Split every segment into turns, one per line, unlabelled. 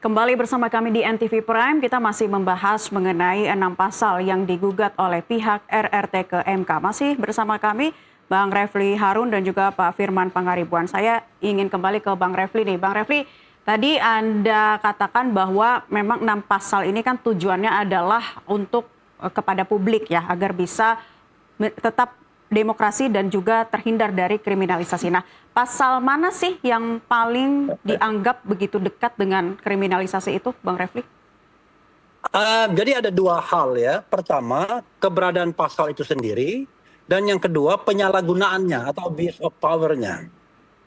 Kembali bersama kami di NTV Prime, kita masih membahas mengenai 6 pasal yang digugat oleh pihak RRT ke MK. Masih bersama kami Bang Refli Harun dan juga Pak Firman Pangaribuan. Saya ingin kembali ke Bang Refli nih. Bang Refli, tadi Anda katakan bahwa memang 6 pasal ini kan tujuannya adalah untuk kepada publik ya, agar bisa tetap demokrasi dan juga terhindar dari kriminalisasi. Nah, pasal mana sih yang paling dianggap begitu dekat dengan kriminalisasi itu, Bang Refli?
Jadi ada dua hal ya. Pertama, keberadaan pasal itu sendiri. Dan yang kedua, penyalahgunaannya atau abuse of power-nya.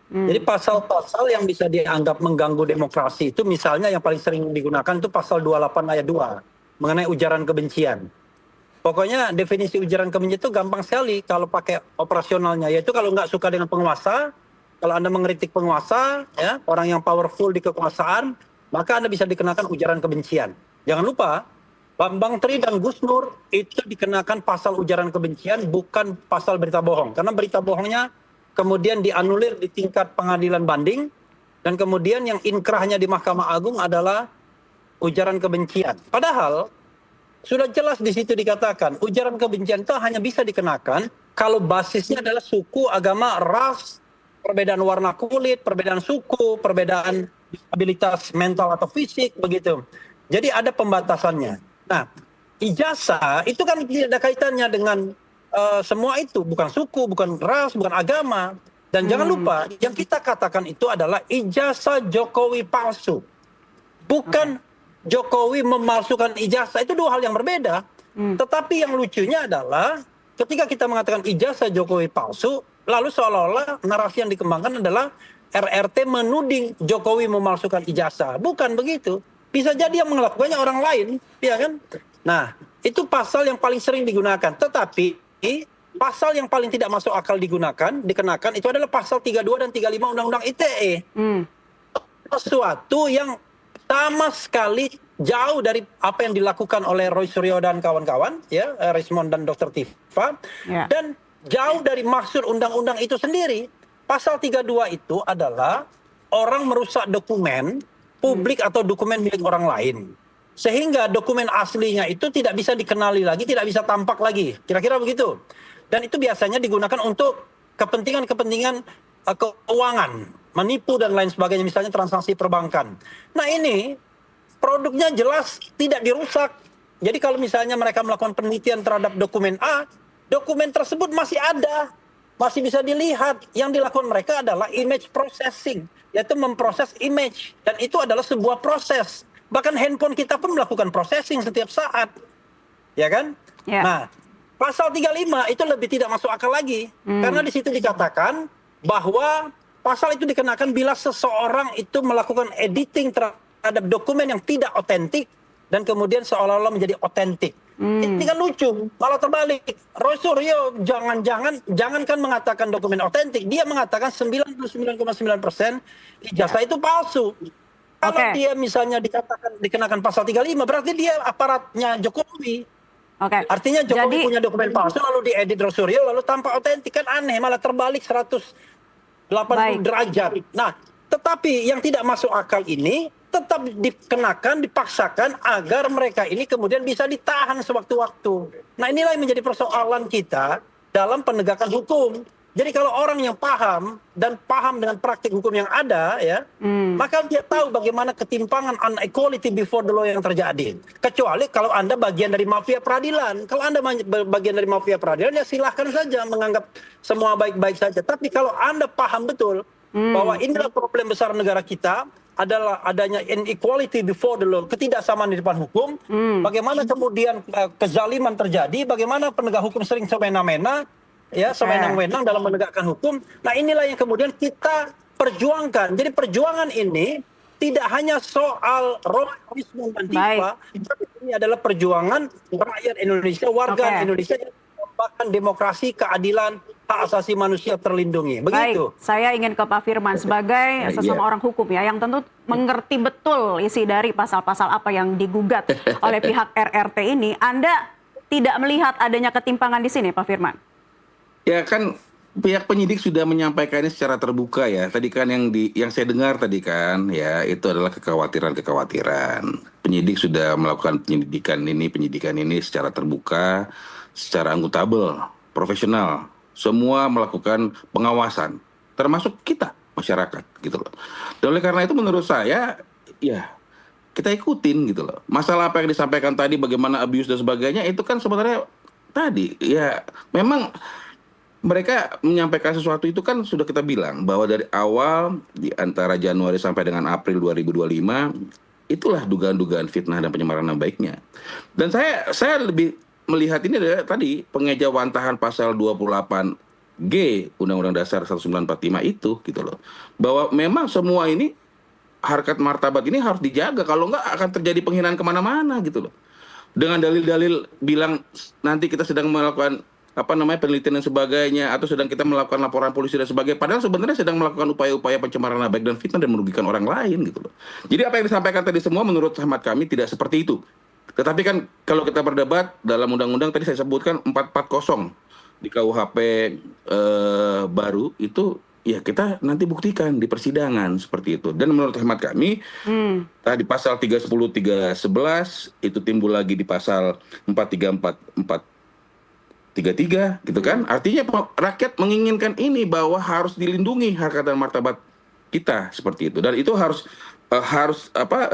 Jadi pasal-pasal yang bisa dianggap mengganggu demokrasi itu misalnya yang paling sering digunakan itu pasal 28 ayat 2 mengenai ujaran kebencian. Pokoknya definisi ujaran kebencian itu gampang sekali kalau pakai operasionalnya, yaitu kalau nggak suka dengan penguasa, kalau Anda mengkritik penguasa, ya, orang yang powerful di kekuasaan, maka Anda bisa dikenakan ujaran kebencian. Jangan lupa, Bambang Tri dan Gus Nur itu dikenakan pasal ujaran kebencian, bukan pasal berita bohong. Karena berita bohongnya kemudian dianulir di tingkat pengadilan banding, dan kemudian yang inkrahnya di Mahkamah Agung adalah ujaran kebencian. Padahal sudah jelas di situ dikatakan, ujaran kebencian itu hanya bisa dikenakan kalau basisnya adalah suku, agama, ras, perbedaan warna kulit, perbedaan suku, perbedaan disabilitas mental atau fisik, begitu. Jadi ada pembatasannya. Nah, ijazah itu kan tidak ada kaitannya dengan semua itu. Bukan suku, bukan ras, bukan agama. Dan jangan lupa, yang kita katakan itu adalah ijazah Jokowi palsu. Bukan Jokowi memalsukan ijazah, itu dua hal yang berbeda. Tetapi yang lucunya adalah ketika kita mengatakan ijazah Jokowi palsu, lalu seolah-olah narasi yang dikembangkan adalah RRT menuding Jokowi memalsukan ijazah. Bukan begitu. Bisa jadi yang melakukannya orang lain, ya kan? Nah, itu pasal yang paling sering digunakan. Tetapi pasal yang paling tidak masuk akal dikenakan itu adalah pasal 32 dan 35 Undang-Undang ITE. Sesuatu yang sama sekali jauh dari apa yang dilakukan oleh Roy Suryo dan kawan-kawan, ya, Rismond dan Dr. Tifa, dan jauh dari maksud undang-undang itu sendiri. Pasal 32 itu adalah orang merusak dokumen publik atau dokumen milik orang lain, sehingga dokumen aslinya itu tidak bisa dikenali lagi, tidak bisa tampak lagi, kira-kira begitu. Dan itu biasanya digunakan untuk kepentingan-kepentingan keuangan, menipu dan lain sebagainya, misalnya transaksi perbankan. Nah, ini produknya jelas tidak dirusak. Jadi kalau misalnya mereka melakukan penelitian terhadap dokumen A, dokumen tersebut masih ada, masih bisa dilihat. Yang dilakukan mereka adalah image processing, yaitu memproses image. Dan itu adalah sebuah proses. Bahkan handphone kita pun melakukan processing setiap saat. Ya kan? Nah, pasal 35 itu lebih tidak masuk akal lagi. Karena di situ dikatakan bahwa pasal itu dikenakan bila seseorang itu melakukan editing terhadap dokumen yang tidak otentik dan kemudian seolah-olah menjadi otentik. Ini kan lucu, malah terbalik. Roy Suryo jangankan mengatakan dokumen otentik, dia mengatakan 99,9% ijazah itu palsu. Kalau dia misalnya dikenakan pasal 35, berarti dia aparatnya Jokowi. Artinya Jokowi punya dokumen palsu lalu diedit Roy Suryo lalu tampak otentik, kan aneh, malah terbalik 180 derajat. Nah, tetapi yang tidak masuk akal ini tetap dikenakan, dipaksakan agar mereka ini kemudian bisa ditahan sewaktu-waktu. Nah, inilah yang menjadi persoalan kita dalam penegakan hukum. Jadi kalau orang yang paham dan paham dengan praktik hukum yang ada, ya, maka dia tahu bagaimana ketimpangan inequality before the law yang terjadi. Kecuali kalau Anda bagian dari mafia peradilan. Kalau Anda bagian dari mafia peradilan, ya silahkan saja menganggap semua baik-baik saja. Tapi kalau Anda paham betul bahwa inilah problem besar negara kita, adalah adanya inequality before the law, ketidaksamaan di depan hukum, bagaimana kemudian kezaliman terjadi, bagaimana penegak hukum sering semena-mena, ya, sewenang-wenang dalam menegakkan hukum. Nah, inilah yang kemudian kita perjuangkan. Jadi perjuangan ini tidak hanya soal Roy, Rismond dan Tifa, tapi ini adalah perjuangan rakyat Indonesia, warga Indonesia yang memperjuangkan demokrasi, keadilan, hak asasi manusia terlindungi. Begitu.
Baik, saya ingin ke Pak Firman sebagai sesama orang hukum ya, yang tentu mengerti betul isi dari pasal-pasal apa yang digugat oleh pihak RRT ini. Anda tidak melihat adanya ketimpangan di sini, Pak Firman?
Ya kan, pihak penyidik sudah menyampaikannya secara terbuka ya. Tadi kan yang saya dengar tadi kan ya itu adalah kekhawatiran-kekhawatiran. Penyidik sudah melakukan penyidikan ini secara terbuka, secara akuntabel, profesional. Semua melakukan pengawasan, termasuk kita masyarakat gitu loh. Dan oleh karena itu menurut saya ya kita ikutin gitu loh. Masalah apa yang disampaikan tadi bagaimana abuse dan sebagainya itu kan sebenarnya tadi ya memang mereka menyampaikan sesuatu itu kan sudah kita bilang bahwa dari awal di antara Januari sampai dengan April 2025 itulah dugaan-dugaan fitnah dan penyemaran nama baiknya. Dan saya lebih melihat ini adalah tadi pengejawantahan pasal 28G Undang-Undang Dasar 1945 itu gitu loh. Bahwa memang semua ini harkat martabat ini harus dijaga, kalau enggak akan terjadi penghinaan kemana-mana gitu loh. Dengan dalil-dalil bilang nanti kita sedang melakukan penelitian dan sebagainya atau sedang kita melakukan laporan polisi dan sebagainya, padahal sebenarnya sedang melakukan upaya-upaya pencemaran nama baik dan fitnah dan merugikan orang lain gitu loh. Jadi apa yang disampaikan tadi semua menurut hemat kami tidak seperti itu. Tetapi kan kalau kita berdebat dalam undang-undang tadi saya sebutkan 440 di KUHP baru itu ya kita nanti buktikan di persidangan seperti itu. Dan menurut hemat kami tadi pasal 310 311 itu timbul lagi di pasal 434 433 gitu kan. Artinya rakyat menginginkan ini bahwa harus dilindungi harkat dan martabat kita seperti itu. Dan itu harus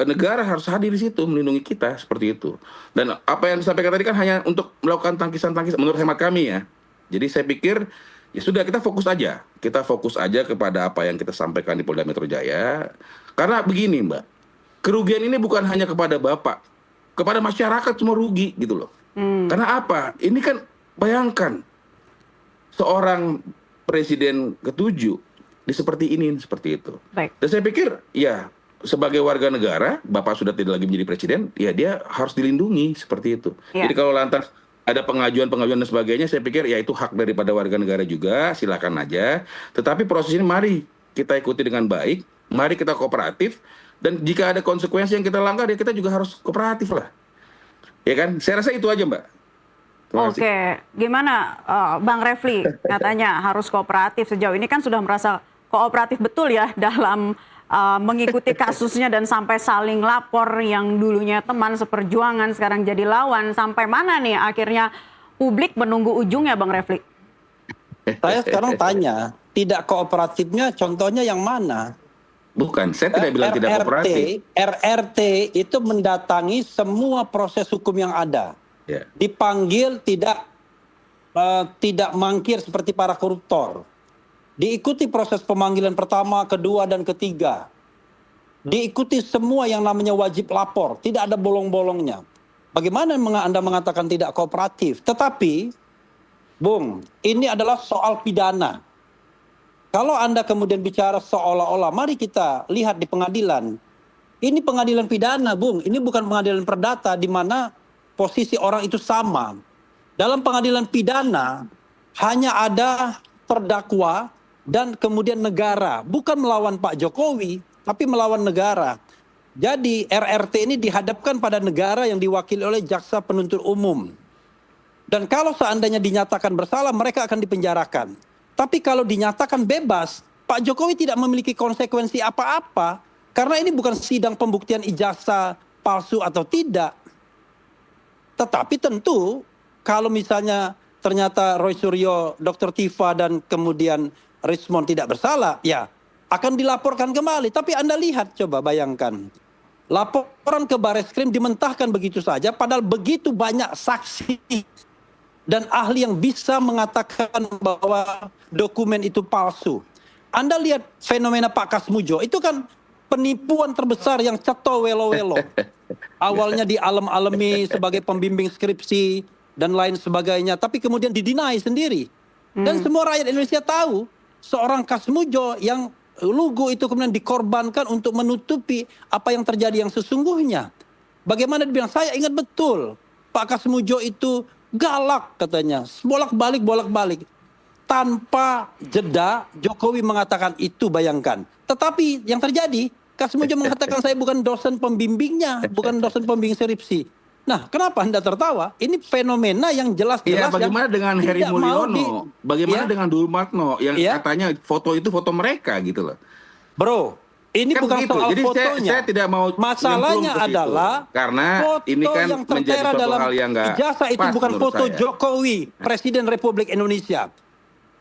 negara harus hadir di situ melindungi kita seperti itu. Dan apa yang disampaikan tadi kan hanya untuk melakukan tangkisan-tangkisan menurut hemat kami ya. Jadi saya pikir ya sudah kita fokus aja. Kita fokus aja kepada apa yang kita sampaikan di Polda Metro Jaya. Karena begini Mbak, kerugian ini bukan hanya kepada Bapak, kepada masyarakat semua rugi gitu loh. Karena apa? Ini kan bayangkan seorang presiden ke-7 seperti ini, seperti itu.
Baik.
Dan saya pikir ya sebagai warga negara, Bapak sudah tidak lagi menjadi presiden, ya dia harus dilindungi seperti itu.
Ya.
Jadi kalau lantas ada pengajuan-pengajuan dan sebagainya, saya pikir ya itu hak daripada warga negara juga, silakan aja. Tetapi proses ini mari kita ikuti dengan baik, mari kita kooperatif, dan jika ada konsekuensi yang kita langgar, ya kita juga harus kooperatif lah. Ya kan? Saya rasa itu aja Mbak.
Oke, gimana Bang Refli katanya harus kooperatif, sejauh ini kan sudah merasa kooperatif betul ya dalam mengikuti kasusnya dan sampai saling lapor, yang dulunya teman seperjuangan sekarang jadi lawan. Sampai mana nih akhirnya publik menunggu ujungnya Bang Refli?
Saya sekarang tanya, tidak kooperatifnya contohnya yang mana?
Bukan, saya tidak bilang tidak kooperatif.
RRT itu mendatangi semua proses hukum yang ada.
Ya.
Dipanggil tidak mangkir seperti para koruptor. Diikuti proses pemanggilan pertama, kedua, dan ketiga. Diikuti semua yang namanya wajib lapor, tidak ada bolong-bolongnya. Bagaimana Anda mengatakan tidak kooperatif? Tetapi, Bung, ini adalah soal pidana. Kalau Anda kemudian bicara seolah-olah, mari kita lihat di pengadilan. Ini pengadilan pidana, Bung. Ini bukan pengadilan perdata di mana posisi orang itu sama. Dalam pengadilan pidana hanya ada terdakwa dan kemudian negara, bukan melawan Pak Jokowi, tapi melawan negara. Jadi RRT ini dihadapkan pada negara yang diwakili oleh jaksa penuntut umum. Dan kalau seandainya dinyatakan bersalah, mereka akan dipenjarakan. Tapi kalau dinyatakan bebas, Pak Jokowi tidak memiliki konsekuensi apa-apa, karena ini bukan sidang pembuktian ijazah palsu atau tidak. Tetapi tentu kalau misalnya ternyata Roy Suryo, Dr. Tifa, dan kemudian Rismond tidak bersalah, ya akan dilaporkan kembali. Tapi Anda lihat, coba bayangkan. Laporan ke Bareskrim dimentahkan begitu saja, padahal begitu banyak saksi dan ahli yang bisa mengatakan bahwa dokumen itu palsu. Anda lihat fenomena Pak Kasmujo, itu kan penipuan terbesar yang ceto welo-welo. Awalnya dialem-alemi sebagai pembimbing skripsi dan lain sebagainya, tapi kemudian didinai sendiri. Dan semua rakyat Indonesia tahu seorang Kasmujo yang lugu itu kemudian dikorbankan untuk menutupi apa yang terjadi yang sesungguhnya. Bagaimana dibilang, saya ingat betul Pak Kasmujo itu galak katanya, bolak-balik. Tanpa jeda Jokowi mengatakan itu, bayangkan. Tetapi yang terjadi, Kasmujo mengatakan saya bukan dosen pembimbingnya, bukan dosen pembimbing skripsi. Nah, kenapa Anda tertawa? Ini fenomena yang
Iya,
jelas-jelas
bagaimana
yang
dengan Heri
tidak mau
Mulyono? Bagaimana
ya,
dengan Durmatno yang
ya,
katanya foto itu foto mereka gitu loh.
bro, ini
Kan
bukan
begitu.
soal
Jadi saya
fotonya.
tidak mau nyemplung
Masalahnya
ke situ.
adalah
Karena ini
foto
kan
yang
menjadi
tertera
suatu
dalam
hal yang nggak
ijazah itu
pas
bukan
menurut
foto
saya.
Jokowi, Presiden Republik Indonesia.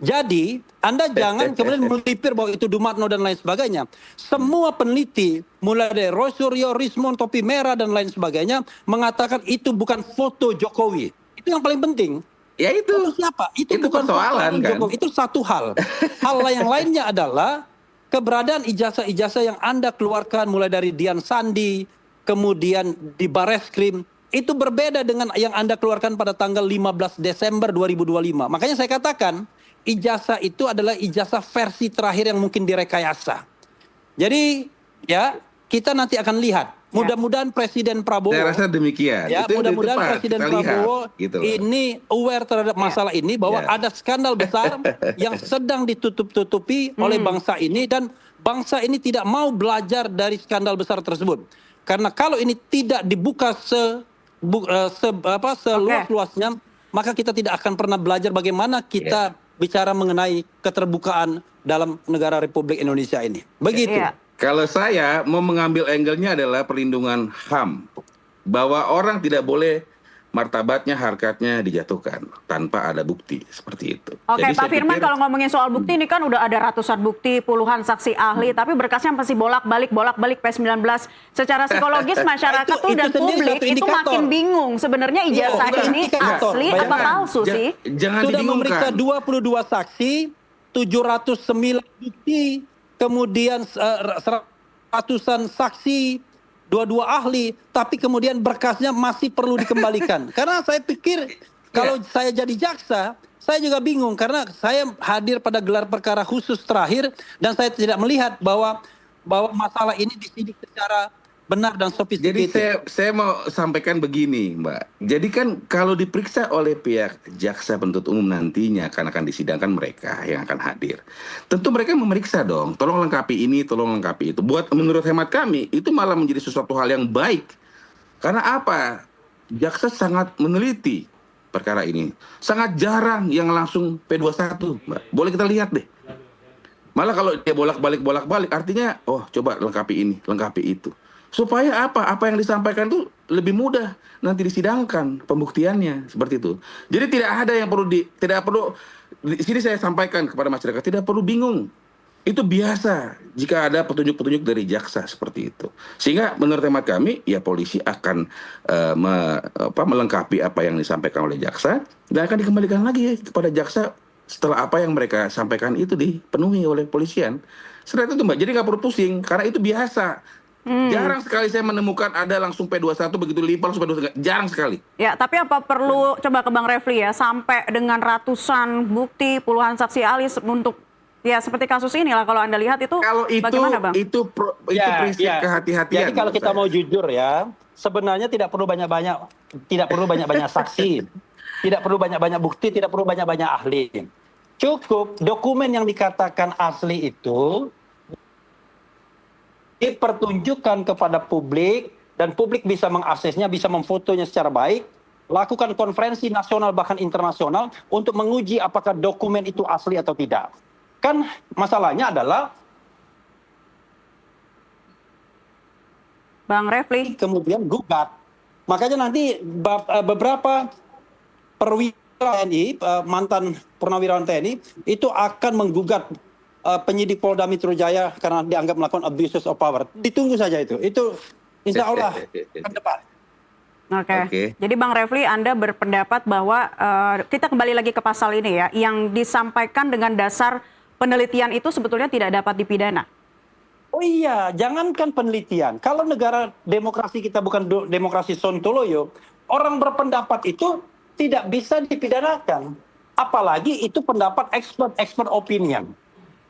Jadi, Anda jangan kemudian melipir bahwa itu Dumatno dan lain sebagainya. Semua peneliti, mulai dari Roy Suryo, Rismond, Topi Merah, dan lain sebagainya, mengatakan itu bukan foto Jokowi. Itu yang paling penting.
Ya
Foto
itu.
siapa? Itu
Itu
bukan
persoalan
foto
kan.
Jokowi. Itu satu hal. Hal yang lainnya adalah keberadaan ijazah-ijazah yang Anda keluarkan mulai dari Dian Sandi, kemudian di Bareskrim, itu berbeda dengan yang Anda keluarkan pada tanggal 15 Desember 2025. Makanya saya katakan, ijazah itu adalah ijazah versi terakhir yang mungkin direkayasa. Jadi, ya, kita nanti akan lihat.
Ya.
Mudah-mudahan Presiden
Saya
Prabowo,
rasa demikian.
ya,
Itu yang
mudah-mudahan
tepat.
Presiden
Kita lihat
Prabowo
gitu loh.
ini aware terhadap
Ya.
masalah ini bahwa
Ya.
ada skandal besar yang sedang ditutup-tutupi oleh bangsa ini, dan bangsa ini tidak mau belajar dari skandal besar tersebut. Karena kalau ini tidak dibuka seluas-luasnya, maka kita tidak akan pernah belajar bagaimana kita bicara mengenai keterbukaan dalam negara Republik Indonesia ini. Begitu.
Iya.
Kalau saya mau mengambil angle-nya adalah perlindungan HAM. Bahwa orang tidak boleh martabatnya, harkatnya dijatuhkan tanpa ada bukti seperti itu.
Oke,
Jadi
Pak
saya
Firman,
pikir
kalau ngomongin soal bukti ini kan udah ada ratusan bukti, puluhan saksi ahli, tapi berkasnya masih bolak-balik P19. Secara psikologis masyarakat
Itu
dan
sendiri
publik
satu
itu
indikator.
makin bingung. Sebenarnya ijazah
Iya,
ini
indikator.
asli apa
Bayangkan.
palsu sih?
Jangan
Sudah memeriksa
dibingungkan.
22 saksi, 709 bukti, kemudian ratusan saksi, 22 ahli, tapi kemudian berkasnya masih perlu dikembalikan. Karena saya pikir kalau saya jadi jaksa, saya juga bingung karena saya hadir pada gelar perkara khusus terakhir dan saya tidak melihat bahwa masalah ini disidik secara benar dan
Jadi
sophisticated.
saya mau sampaikan begini, Mbak. Jadi kan kalau diperiksa oleh pihak jaksa penuntut umum nantinya akan disidangkan mereka yang akan hadir. Tentu mereka memeriksa dong, tolong lengkapi ini, tolong lengkapi itu. Buat menurut hemat kami, itu malah menjadi sesuatu hal yang baik. Karena apa? Jaksa sangat meneliti perkara ini. Sangat jarang yang langsung P21, Mbak. Boleh kita lihat deh. Malah kalau dia bolak-balik artinya, oh coba lengkapi ini, lengkapi itu. Supaya apa? Apa yang disampaikan itu lebih mudah nanti disidangkan pembuktiannya seperti itu. Jadi tidak ada yang tidak perlu di sini saya sampaikan kepada masyarakat, tidak perlu bingung. Itu biasa jika ada petunjuk-petunjuk dari jaksa seperti itu. Sehingga menurut hemat kami, ya polisi akan melengkapi apa yang disampaikan oleh jaksa dan akan dikembalikan lagi kepada jaksa setelah apa yang mereka sampaikan itu dipenuhi oleh polisian. Setelah itu Mbak, jadi nggak perlu pusing karena itu biasa. Jarang sekali saya menemukan ada langsung P21 begitu limpah langsung P21. Jarang sekali.
Ya, tapi apa perlu coba ke Bang Refli ya, sampai dengan ratusan bukti, puluhan saksi ahli untuk ya seperti kasus ini lah kalau Anda lihat itu
Kalau
bagaimana, Bang?
itu prinsip kehati-hatian.
Jadi kalau kita
menurut
mau jujur ya, sebenarnya tidak perlu banyak-banyak saksi, tidak perlu banyak-banyak bukti, tidak perlu banyak-banyak ahli. Cukup dokumen yang dikatakan asli itu dipertunjukkan kepada publik dan publik bisa mengaksesnya, bisa memfotonya secara baik, lakukan konferensi nasional bahkan internasional untuk menguji apakah dokumen itu asli atau tidak. Kan masalahnya adalah
Bang Refli.
kemudian gugat. Makanya nanti beberapa perwira TNI, mantan purnawirawan TNI, itu akan menggugat penyidik Polda Metro Jaya karena dianggap melakukan abuses of power. Ditunggu saja itu. Itu insya Allah ke depan.
Oke. Jadi Bang Refli, Anda berpendapat bahwa kita kembali lagi ke pasal ini ya, yang disampaikan dengan dasar penelitian itu sebetulnya tidak dapat dipidana.
Oh iya, jangankan penelitian. Kalau negara demokrasi kita bukan demokrasi Sontoloyo, orang berpendapat itu tidak bisa dipidanakan. Apalagi itu pendapat expert opinion.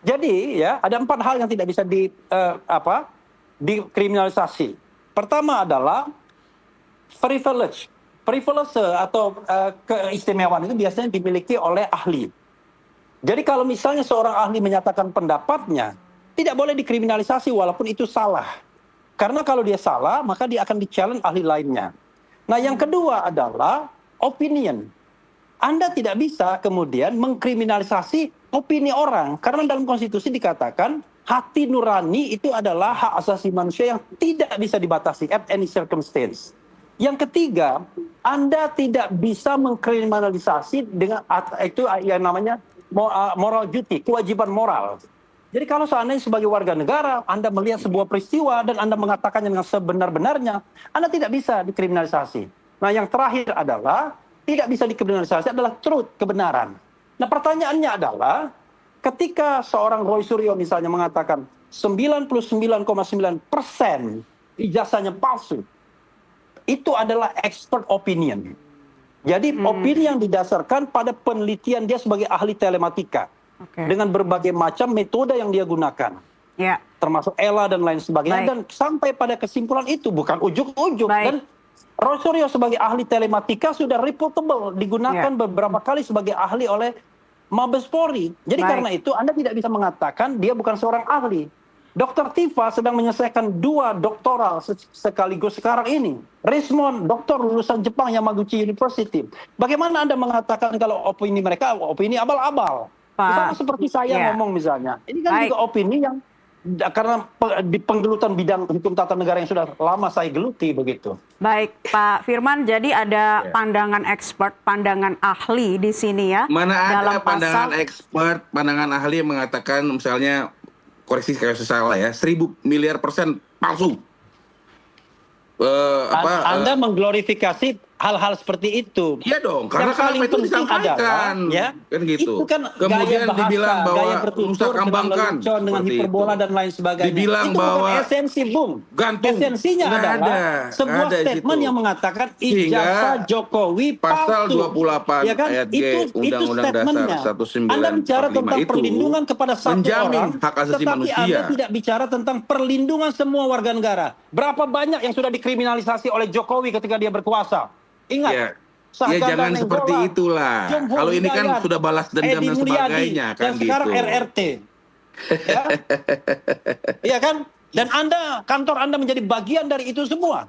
Jadi ya ada 4 hal yang tidak bisa dikriminalisasi. Pertama adalah privilege. Privilege atau keistimewaan itu biasanya dimiliki oleh ahli. Jadi kalau misalnya seorang ahli menyatakan pendapatnya, tidak boleh dikriminalisasi walaupun itu salah. Karena kalau dia salah, maka dia akan di-challenge ahli lainnya. Nah, yang kedua adalah opinion. Anda tidak bisa kemudian mengkriminalisasi opini orang, karena dalam konstitusi dikatakan hati nurani itu adalah hak asasi manusia yang tidak bisa dibatasi at any circumstance. Yang ketiga, Anda tidak bisa mengkriminalisasi dengan itu yang namanya moral duty, kewajiban moral. Jadi kalau seandainya sebagai warga negara, Anda melihat sebuah peristiwa dan Anda mengatakannya dengan sebenar-benarnya, Anda tidak bisa dikriminalisasi. Nah, yang terakhir adalah tidak bisa dikriminalisasi adalah truth, kebenaran. Nah, pertanyaannya adalah ketika seorang Roy Suryo misalnya mengatakan 99,9% ijazahnya palsu, itu adalah expert opinion. Jadi opini yang didasarkan pada penelitian dia sebagai ahli telematika. Dengan berbagai macam metode yang dia gunakan.
Ya.
Termasuk ELA dan lain sebagainya.
Baik.
Dan sampai pada kesimpulan itu, bukan ujuk-ujuk. Dan Roy Suryo sebagai ahli telematika sudah reputable, digunakan beberapa kali sebagai ahli oleh Mabes Polri. Jadi karena itu Anda tidak bisa mengatakan dia bukan seorang ahli. Dr. Tifa sedang menyelesaikan 2 doktoral sekaligus sekarang ini. Rismond, doktor lulusan Jepang Yamaguchi University. Bagaimana Anda mengatakan kalau opini mereka opini abal-abal? Sama seperti saya ngomong misalnya. Ini kan juga opini yang karena di penggelutan bidang hukum tata negara yang sudah lama saya geluti begitu.
Baik, Pak Firman, jadi ada pandangan expert, pandangan ahli di sini ya.
Mana ada
dalam
pandangan expert, pandangan ahli yang mengatakan misalnya, koreksi kalau saya salah ya, 1000 miliar % palsu.
Anda mengglorifikasi hal-hal seperti itu.
Iya dong, karena
paling
itu disampaikan,
ya,
kan gitu.
Itu kan
kemudian
gaya bahasa,
dibilang bahwa
gaya bertutur dengan lelucon, dengan hiperbola dan lain sebagainya.
Dibilang
itu
bahwa
bukan esensi, Bung.
Gantung.
Esensinya adalah sebuah statement yang mengatakan ijazah Jokowi
pasal
palsu.
28
Ya kan?
ayat G
Undang-Undang
Dasar 1945
Anda bicara tentang
itu
perlindungan kepada satu
menjamin
orang,
hak asasi
tetapi
manusia.
Anda tidak bicara tentang perlindungan semua warga negara. Berapa banyak yang sudah dikriminalisasi oleh Jokowi ketika dia berkuasa? Ingat.
Ya jangan seperti itulah. Kalau ini kan sudah balas dendam dan sebagainya kan
dan
gitu.
Sekarang RRT. Ya? Iya kan? Dan kantor Anda menjadi bagian dari itu semua.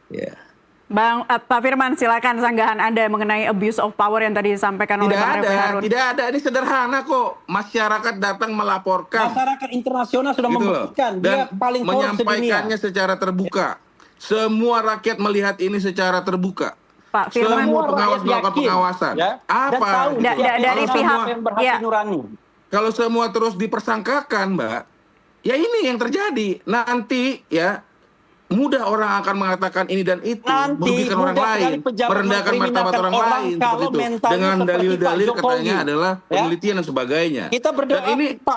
Ya.
Pak Firman, silakan sanggahan Anda mengenai abuse of power yang tadi disampaikan oleh Bang Refli Harun.
Tidak ada. Ini sederhana kok. Masyarakat datang melaporkan.
Masyarakat internasional sudah
gitu
membuktikan dia paling korup sedunia.
Menyampaikannya secara terbuka. Semua rakyat melihat ini secara terbuka.
Pak Firman,
semua pengawas melakukan pengawasan.
Ya?
Apa?
Dan tahu,
dari pihak
yang berhati nurani.
Kalau semua terus dipersangkakan, Mbak, ya ini yang terjadi. Nanti ya mudah orang akan mengatakan ini dan itu, merugikan orang lain, merendahkan martabat orang lain, seperti itu. Dengan dalil-dalil katanya adalah penelitian dan sebagainya.
Kita berdoa,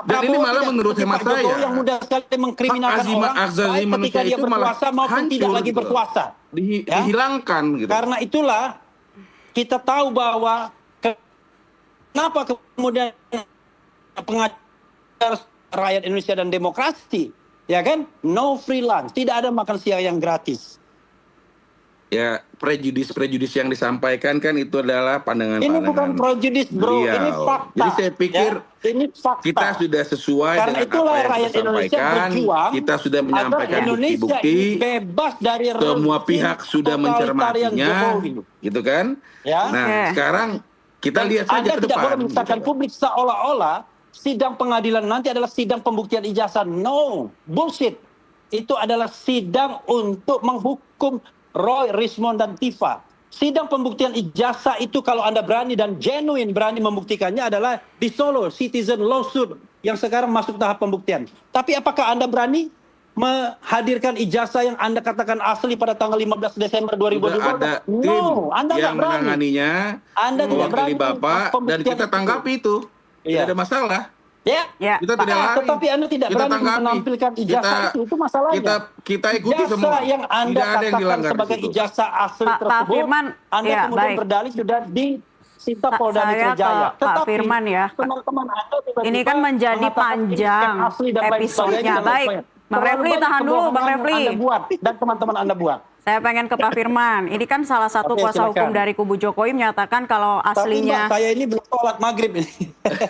dan ini malah menurut hemat saya,
yang mudah sekali mengkriminalkan orang, baik ketika dia berkuasa maupun tidak lagi berkuasa.
Dihilangkan gitu.
Karena itulah kita tahu bahwa kenapa kemudian pengajar rakyat Indonesia dan demokrasi, ya kan, no free lunch, tidak ada makan siang yang gratis. Ya, prejudis yang disampaikan kan itu adalah pandangan. Ini bukan prejudis, bro, ini fakta. Jadi saya pikir ini fakta. Kita sudah sesuai karena dengan itulah apa yang rakyat Indonesia berjuang. Kita sudah menyampaikan bukti-bukti. Bebas dari semua pihak sudah mencermatinya, gitu kan? Ya. Nah, sekarang kita lihat saja ke depan. Anda tidak boleh menyesatkan publik seolah-olah sidang pengadilan nanti adalah sidang pembuktian ijazah. No, bullshit. Itu adalah sidang untuk menghukum Roy, Rismond, dan Tifa. Sidang pembuktian ijazah itu kalau Anda berani dan genuine berani membuktikannya adalah di Solo, citizen lawsuit yang sekarang masuk tahap pembuktian. Tapi apakah Anda berani menghadirkan ijazah yang Anda katakan asli pada tanggal 15 Desember 2020? No, Anda tidak berani. Menanganinya, Anda tidak berani, Bapak, dan kita tanggapi itu. Tidak ada masalah. Ya, kita tidak lari. Tetapi Anda tidak berani menampilkan ijazah itu masalahnya. Kita ikuti semua. Ijazah yang Anda katakan sebagai ijazah asli tersebut, Pak Firman, Anda kemudian berdalih sudah disita Polda Metro Jaya.
Pak Firman ya,
teman-teman Anda
ini kan menjadi panjang episodenya. Baik, Bang Refli tahan dulu, Bang Refli. Dan teman-teman Anda buat. Saya pengen ke Pak Firman. Ini kan salah satu kuasa hukum dari kubu Jokowi menyatakan kalau aslinya. Tapi, Mbak, saya ini belum sholat maghrib ini.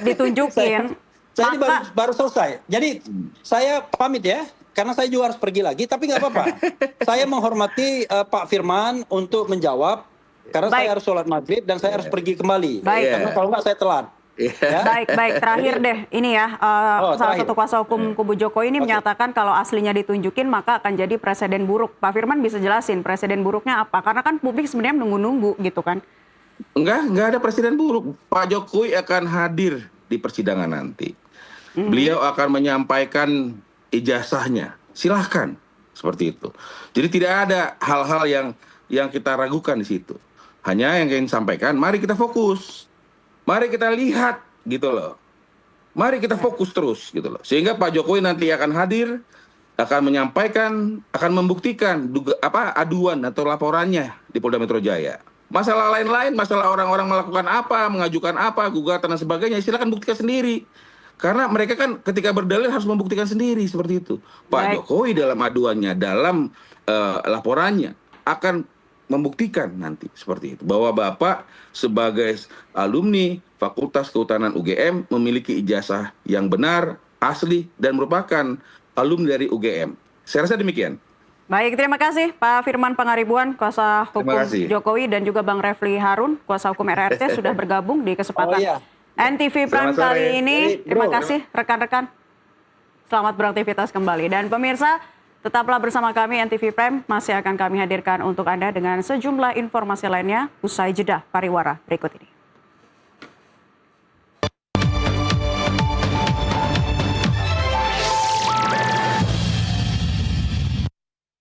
Ditunjukin. Saya ini baru selesai. Jadi saya pamit ya.
karena saya juga harus pergi lagi, tapi nggak apa-apa. Saya menghormati Pak Firman untuk menjawab, karena saya harus sholat maghrib dan saya harus pergi kembali.
Baik.
Karena kalau nggak saya telat. Ya?
Baik. Terakhir deh, ini ya, salah
terakhir.
satu kuasa hukum kubu Jokowi ini menyatakan kalau aslinya ditunjukin maka akan jadi presiden buruk. Pak Firman bisa jelasin presiden buruknya apa? Karena kan publik sebenarnya menunggu-nunggu gitu kan.
Enggak ada presiden buruk. Pak Jokowi akan hadir di persidangan nanti. Beliau akan menyampaikan ijazahnya. Silahkan, seperti itu. Jadi tidak ada hal-hal yang kita ragukan di situ. Hanya yang ingin sampaikan, mari kita fokus. Mari kita lihat gitu loh. Mari kita fokus terus gitu loh. Sehingga Pak Jokowi nanti akan hadir, akan menyampaikan, akan membuktikan aduan atau laporannya di Polda Metro Jaya. Masalah lain-lain, masalah orang-orang melakukan apa, mengajukan apa, gugatan dan sebagainya, silakan buktikan sendiri. Karena mereka kan ketika berdalil harus membuktikan sendiri seperti itu. Pak Jokowi dalam aduannya, dalam laporannya akan membuktikan nanti seperti itu, bahwa Bapak sebagai alumni Fakultas Kehutanan UGM memiliki ijazah yang benar, asli, dan merupakan alumni dari UGM. Saya rasa demikian.
Baik, terima kasih Pak Firman Pangaribuan, kuasa hukum Jokowi, dan juga Bang Refli Harun, kuasa hukum RRT sudah bergabung di kesempatan NTV Prime kali ini. Terima kasih rekan-rekan. Selamat beraktivitas kembali. Dan pemirsa, tetaplah bersama kami, NTV Prime masih akan kami hadirkan untuk Anda dengan sejumlah informasi lainnya usai jeda pariwara berikut ini.